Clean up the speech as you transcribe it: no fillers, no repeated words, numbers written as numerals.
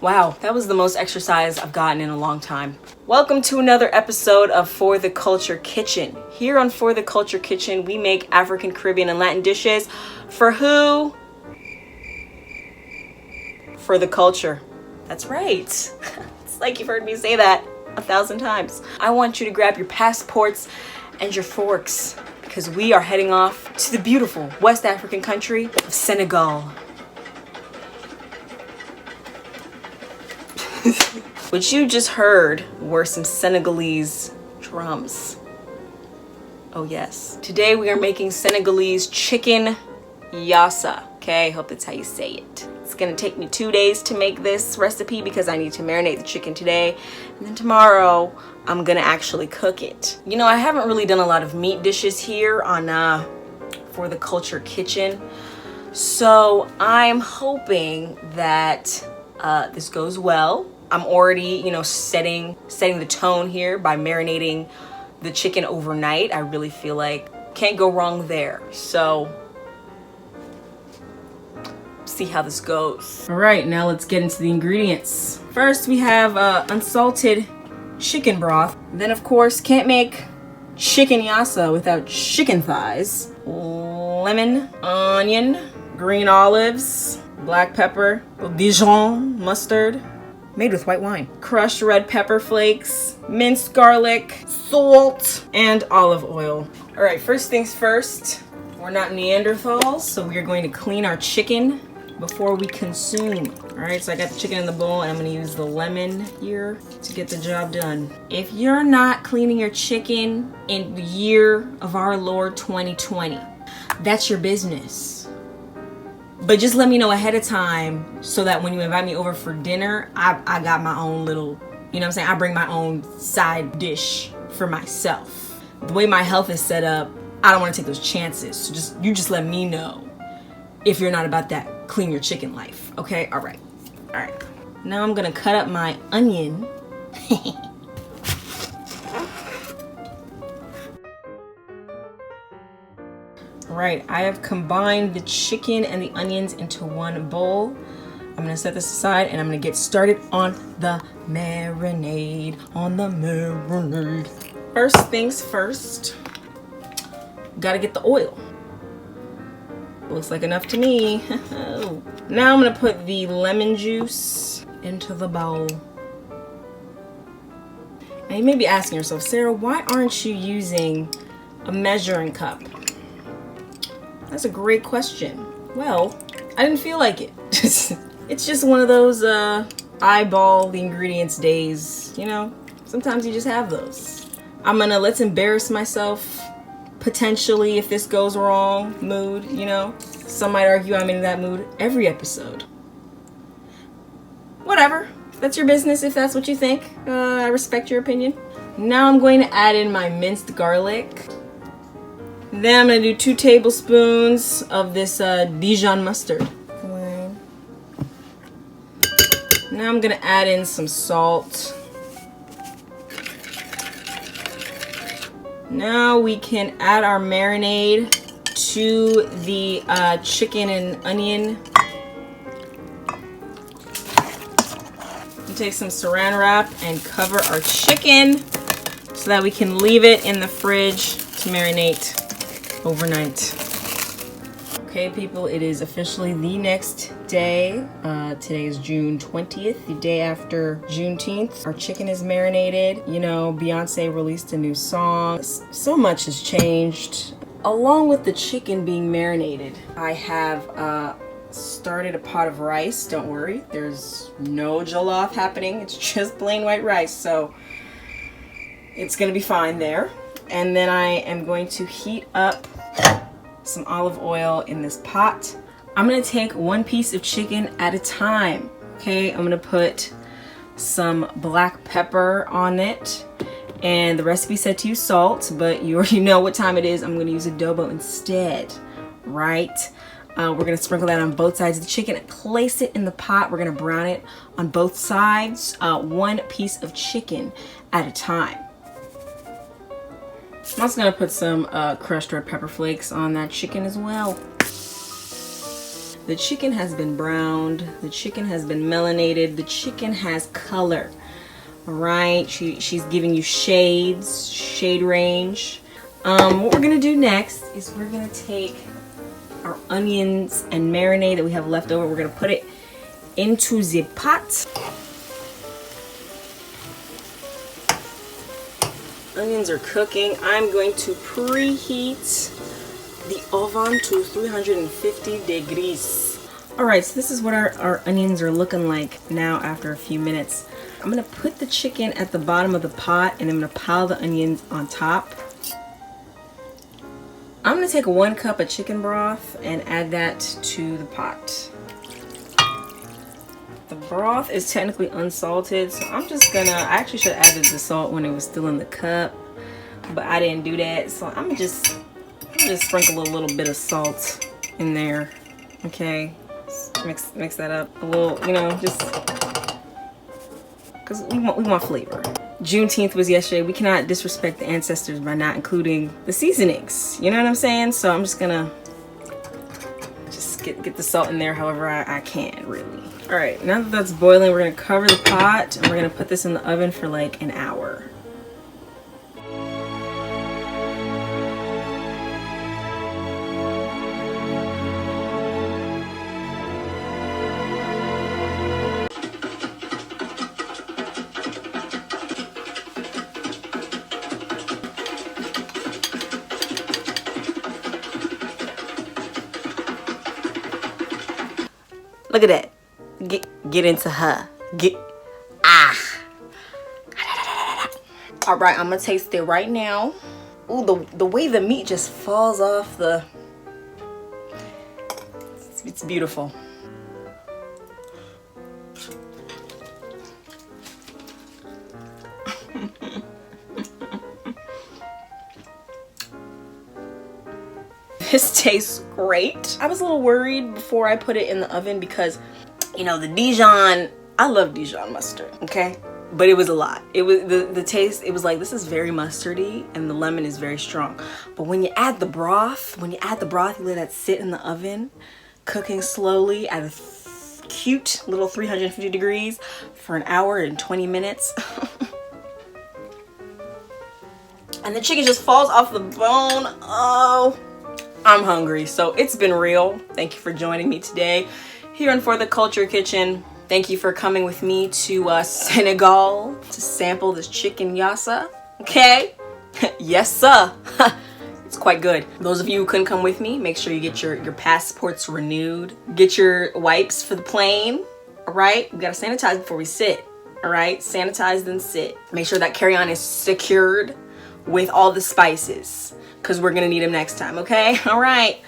Wow, that was the most exercise I've gotten in a long time. Welcome to another episode of For the Culture Kitchen. Here on For the Culture Kitchen, we make African, Caribbean, and Latin dishes for who? For the culture. That's right. It's like you've heard me say that 1,000 times. I want you to grab your passports and your forks because we are heading off to the beautiful West African country of Senegal. What you just heard were some Senegalese drums. Oh yes. Today we are making Senegalese chicken Yassa. Okay, hope that's how you say it. It's gonna take me 2 days to make this recipe because I need to marinate the chicken today. And then tomorrow, I'm gonna actually cook it. You know, I haven't really done a lot of meat dishes here on For the Culture Kitchen. So I'm hoping that this goes well. I'm already, setting the tone here by marinating the chicken overnight. I really feel like can't go wrong there. So see how this goes. All right, now let's get into the ingredients. First, we have unsalted chicken broth. Then, of course, can't make chicken yassa without chicken thighs. Lemon, onion, green olives, black pepper, Dijon mustard, made with white wine, crushed red pepper flakes, minced garlic, salt, and olive oil. All right, first things first, we're not Neanderthals, so we are going to clean our chicken before we consume. All right, so I got the chicken in the bowl and I'm gonna use the lemon here to get the job done. If you're not cleaning your chicken in the year of our Lord 2020, that's your business. But just let me know ahead of time so that when you invite me over for dinner, I got my own little, I bring my own side dish for myself. The way my health is set up, I don't want to take those chances. So you just let me know if you're not about that clean your chicken life. Okay? All right. Now I'm going to cut up my onion. Right, I have combined the chicken and the onions into one bowl. I'm gonna set this aside and I'm gonna get started on the marinade. First things first, gotta get the oil. Looks like enough to me. Now I'm gonna put the lemon juice into the bowl. And you may be asking yourself, Sarah, why aren't you using a measuring cup? That's a great question. Well, I didn't feel like it. It's just one of those eyeball the ingredients days, Sometimes you just have those. I'm gonna let's embarrass myself potentially if this goes wrong mood, Some might argue I'm in that mood every episode. Whatever. That's your business if that's what you think. I respect your opinion. Now I'm going to add in my minced garlic. Then I'm going to do 2 tablespoons of this Dijon mustard. Now I'm going to add in some salt. Now we can add our marinade to the chicken and onion. Take some saran wrap and cover our chicken so that we can leave it in the fridge to marinate overnight. Okay, people, it is officially the next day. Today is June 20th, the day after Juneteenth. Our chicken is marinated. Beyonce released a new song. So much has changed. Along with the chicken being marinated, I have started a pot of rice. Don't worry, there's no jollof happening. It's just plain white rice, so it's gonna be fine there. And then I am going to heat up some olive oil in this pot. I'm gonna take one piece of chicken at a time. Okay, I'm gonna put some black pepper on it. And the recipe said to use salt, but you already know what time it is. I'm gonna use adobo instead, right? We're gonna sprinkle that on both sides of the chicken and place it in the pot. We're gonna brown it on both sides, one piece of chicken at a time. I'm also gonna put some crushed red pepper flakes on that chicken as well. The chicken has been browned. The chicken has been melanated. The chicken has color. All right, she's giving you shade range. What we're gonna do next is we're gonna take our onions and marinade that we have left over. We're gonna put it into the pot. Onions are cooking. I'm going to preheat the oven to 350 degrees. All right, so this is what our onions are looking like now after a few minutes. I'm gonna put the chicken at the bottom of the pot and I'm gonna pile the onions on top. I'm gonna take 1 cup of chicken broth and add that to the pot. The broth is technically unsalted, so I'm just gonna, I actually should have added the salt when it was still in the cup, but I didn't do that, so I'm just sprinkle a little bit of salt in there. Okay, mix that up a little, you know, just because we want flavor. Juneteenth was yesterday. We cannot disrespect the ancestors by not including the seasonings. You know what I'm saying? So I'm just gonna get the salt in there however I can, really. All right, now that that's boiling, we're gonna cover the pot and we're gonna put this in the oven for like an hour. Look at that. Get into her. All right, I'm gonna taste it right now. Ooh, the way the meat just falls off the, it's beautiful. This tastes great. I was a little worried before I put it in the oven because, you know, the Dijon, I love Dijon mustard, okay? But it was a lot. It was the taste, it was like, this is very mustardy and the lemon is very strong. But when you add the broth, you let that sit in the oven, cooking slowly at a cute little 350 degrees for an hour and 20 minutes. And the chicken just falls off the bone. Oh, I'm hungry. So it's been real. Thank you for joining me today here on For the Culture Kitchen. Thank you for coming with me to Senegal to sample this chicken yassa. Okay? Yes, sir. It's quite good. Those of you who couldn't come with me, make sure you get your passports renewed. Get your wipes for the plane. All right? We gotta sanitize before we sit. All right? Sanitize then sit. Make sure that carry-on is secured with all the spices, because we're gonna need them next time. Okay? All right.